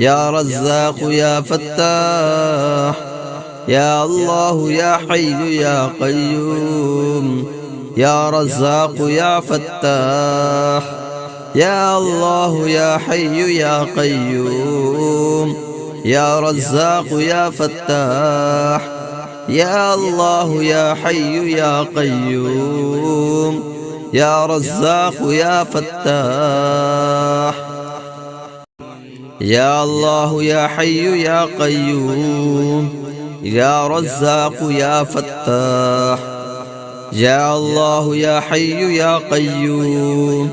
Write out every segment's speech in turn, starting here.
يا رزاق يا فتاح، يا الله يا حي يا قيوم، يا رزاق يا فتاح، يا الله يا حي يا قيوم، يا رزاق يا فتاح، يا الله يا حي يا قيوم، يا رزاق يا فتاح. يا الله يا حي يا قيوم، يا رزاق يا فتاح، يا الله يا حي يا قيوم،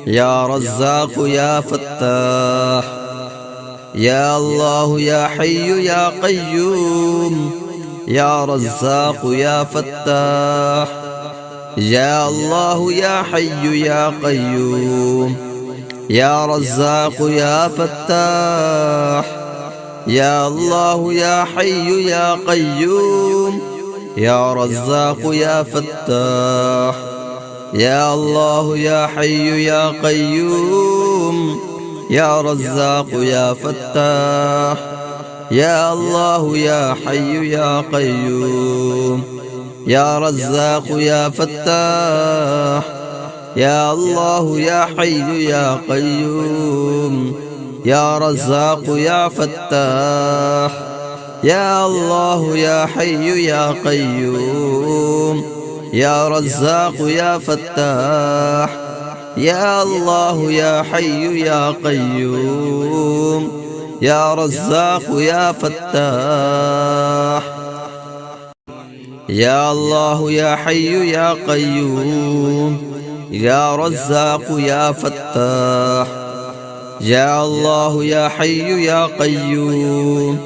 يا رزاق يا فتاح، يا الله يا حي يا قيوم، يا رزاق يا فتاح، يا الله يا حي يا قيوم، يا رزاق يا فتاح، يا الله يا حي يا قيوم، يا رزاق يا فتاح، يا الله يا حي يا قيوم، يا رزاق يا فتاح، يا الله يا حي يا قيوم، يا رزاق يا فتاح، يا الله يا حي يا قيوم، يا رزاق يا فتاح، يا الله يا حي يا قيوم، يا رزاق يا فتاح، يا الله يا حي يا قيوم، يا رزاق يا فتاح. يا الله يا حي يا قيوم، يا رزاق يا فتاح، يا الله يا حي يا قيوم،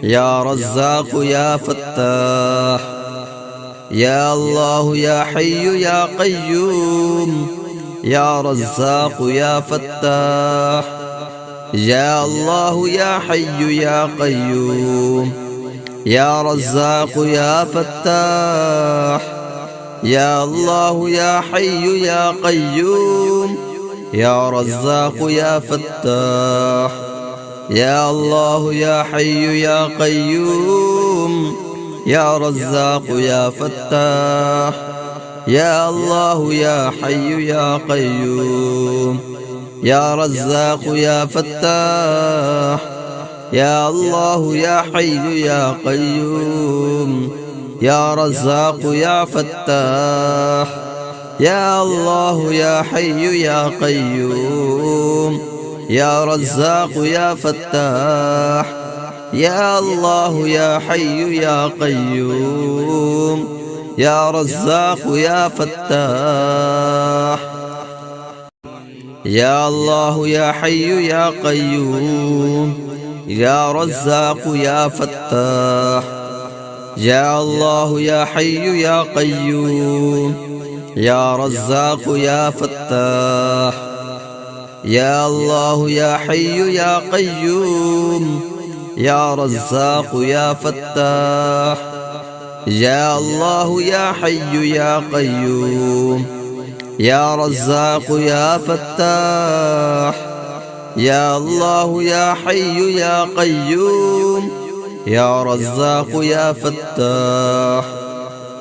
يا رزاق يا فتاح، يا الله يا حي يا قيوم، يا رزاق يا فتاح، يا الله يا حي يا قيوم، يا رزاق يا فتاح، يا الله يا حي يا قيوم، يا رزاق يا فتاح، يا الله يا حي يا قيوم، يا رزاق يا فتاح، يا الله يا حي يا قيوم، يا رزاق يا فتاح، يا الله يا حي يا قيوم، يا رزاق يا فتاح، يا الله يا حي يا قيوم، يا رزاق يا فتاح، يا الله يا حي يا قيوم، يا رزاق يا فتاح. يا الله يا حي يا قيوم، يا رزاق يا فتاح، يا الله يا حي يا قيوم، يا رزاق يا فتاح، يا الله يا حي يا قيوم، يا رزاق يا فتاح، يا الله يا حي يا قيوم، يا رزاق يا فتاح، يا الله يا حي يا قيوم، يا رزاق يا فتاح،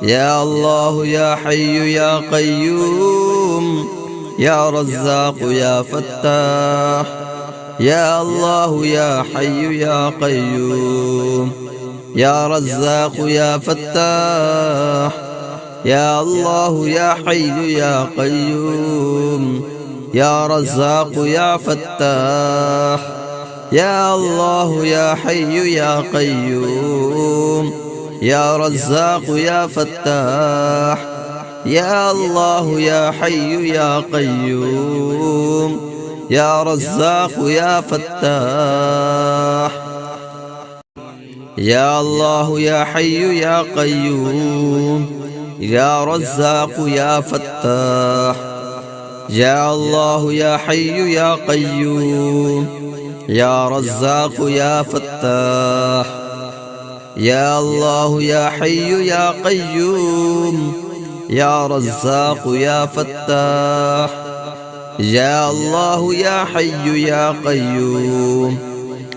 يا الله يا حي يا قيوم، يا رزاق يا فتاح، يا الله يا حي يا قيوم، يا رزاق يا فتاح، يا الله يا حي يا قيوم، يا رزاق يا فتاح، يا الله يا حي يا قيوم، يا رزاق يا فتاح، يا الله يا حي يا قيوم، يا رزاق يا فتاح. يا الله يا حي يا قيوم، يا رزاق يا فتاح، يا الله يا حي يا قيوم، يا رزاق يا فتاح، يا الله يا حي يا قيوم، يا رزاق يا فتاح، يا الله يا حي يا قيوم،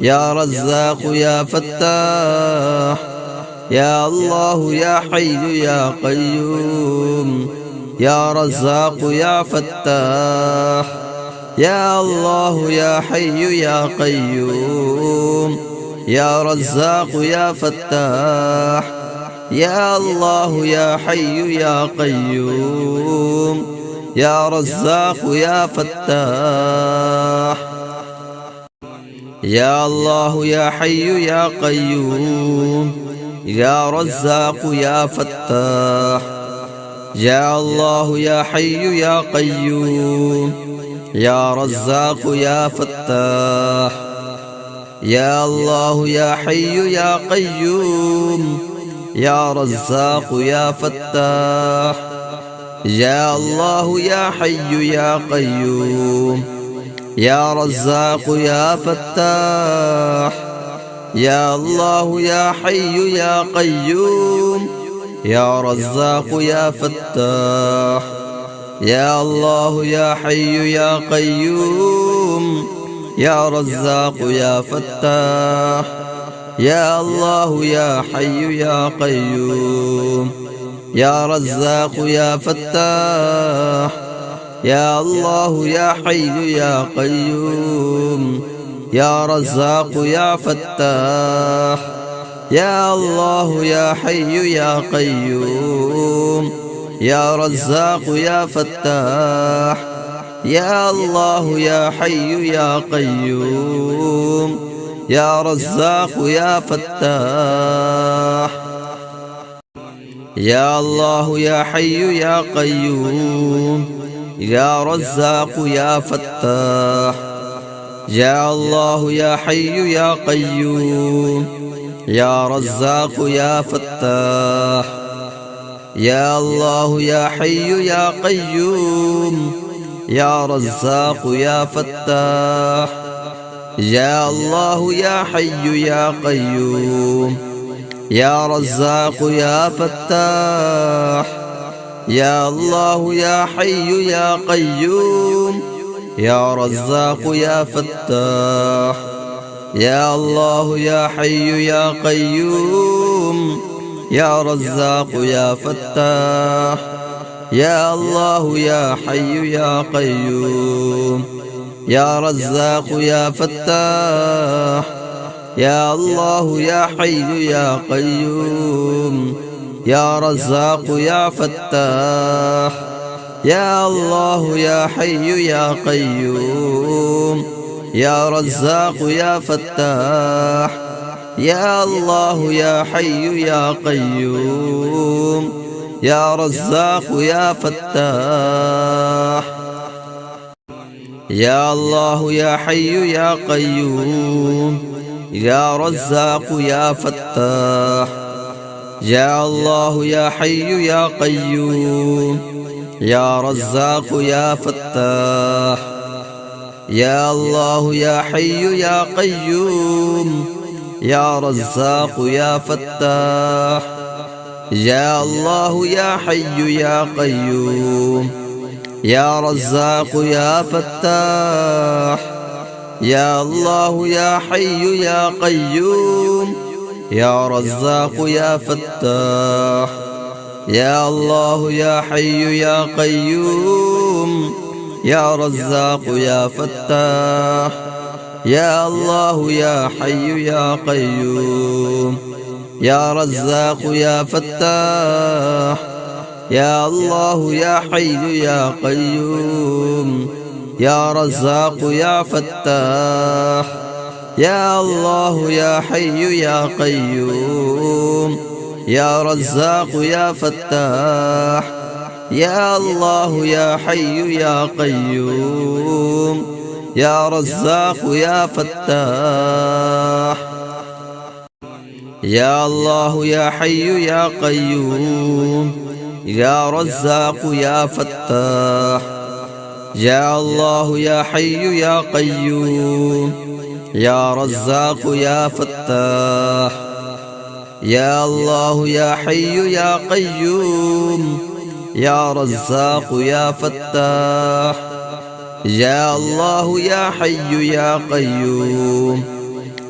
يا رزاق يا فتاح، يا الله يا حي يا قيوم، يا رزاق يا فتاح، يا الله يا حي يا قيوم، يا رزاق يا فتاح، يا الله يا حي يا قيوم، يا رزاق يا فتاح. يا الله يا حي يا قيوم، يا رزاق يا فتاح، يا الله يا حي يا قيوم، يا رزاق يا فتاح، يا الله يا حي يا قيوم، يا رزاق يا فتاح، يا الله يا حي يا قيوم، يا رزاق يا فتاح، يا الله يا حي يا قيوم، يا رزاق يا فتاح، يا الله يا حي يا قيوم، يا رزاق يا فتاح، يا الله يا حي يا قيوم، يا رزاق يا فتاح، يا الله يا حي يا قيوم، يا رزاق يا فتاح، يا الله يا حي يا قيوم، يا رزاق يا فتاح، يا الله يا حي يا قيوم، يا رزاق يا فتاح. يا الله يا حي يا قيوم، يا رزاق يا فتاح، يا الله يا حي يا قيوم، يا رزاق يا فتاح، يا الله يا حي يا قيوم، يا رزاق يا فتاح، يا الله يا حي يا قيوم، يا رزاق يا فتاح، يا الله يا حي يا قيوم، يا رزاق يا فتاح، يا الله يا حي يا قيوم، يا رزاق يا فتاح، يا الله يا حي يا قيوم، يا رزاق يا فتاح، يا الله يا حي يا قيوم، يا رزاق يا فتاح، يا الله يا حي يا قيوم، يا رزاق يا فتاح، يا الله يا حي يا قيوم، يا رزاق يا فتاح. يا الله يا حي يا قيوم، يا رزاق يا فتاح، يا الله يا حي يا قيوم، يا رزاق يا فتاح، يا الله يا حي يا قيوم، يا رزاق يا فتاح، يا الله يا حي يا قيوم، يا رزاق يا فتاح، يا الله يا حي يا قيوم، يا رزاق يا فتاح، يا الله يا حي يا قيوم، يا رزاق يا فتاح، يا الله يا حي يا قيوم، يا رزاق يا فتاح، يا الله يا حي يا قيوم، يا رزاق يا فتاح، يا الله يا حي يا قيوم، يا رزاق يا فتاح، يا الله يا حي يا قيوم، يا رزاق يا فتاح. يا الله يا حي يا قيوم، يا رزاق يا فتاح، يا الله يا حي يا قيوم، يا رزاق يا فتاح، يا الله يا حي يا قيوم، يا رزاق يا فتاح، يا الله يا حي يا قيوم،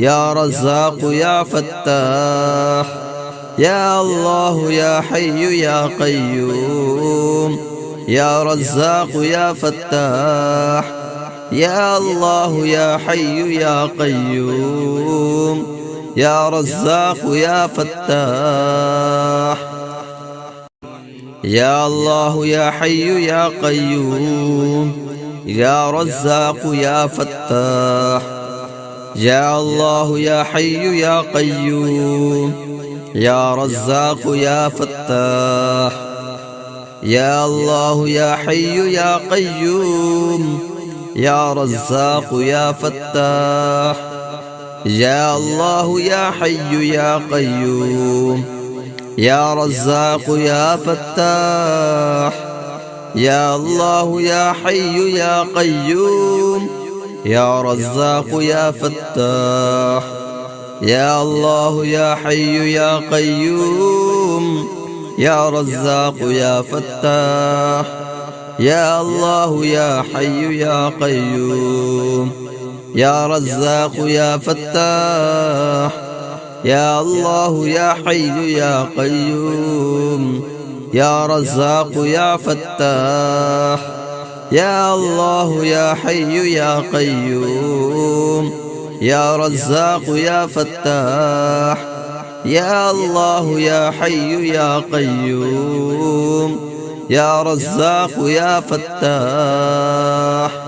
يا رزاق يا فتاح. يا الله يا حي يا قيوم يا رزاق يا فتاح. يا الله يا حي يا قيوم يا رزاق يا فتاح. يا الله يا حي يا قيوم يا رزاق يا فتاح. يا الله يا حي يا قيوم يا رزاق يا فتاح. يا الله يا حي يا قيوم يا رزاق يا فتاح. يا الله يا حي يا قيوم يا رزاق يا فتاح. يا الله يا حي يا قيوم يا رزاق يا فتاح. يا الله يا حي يا قيوم يا رزاق يا فتاح. يا الله يا حي يا قيوم يا رزاق يا فتاح. يا الله يا حي يا قيوم يا رزاق يا فتاح. يا الله يا حي يا قيوم يا رزاق يا فتاح. يا الله يا حي يا قيوم يا رزاق يا فتاح.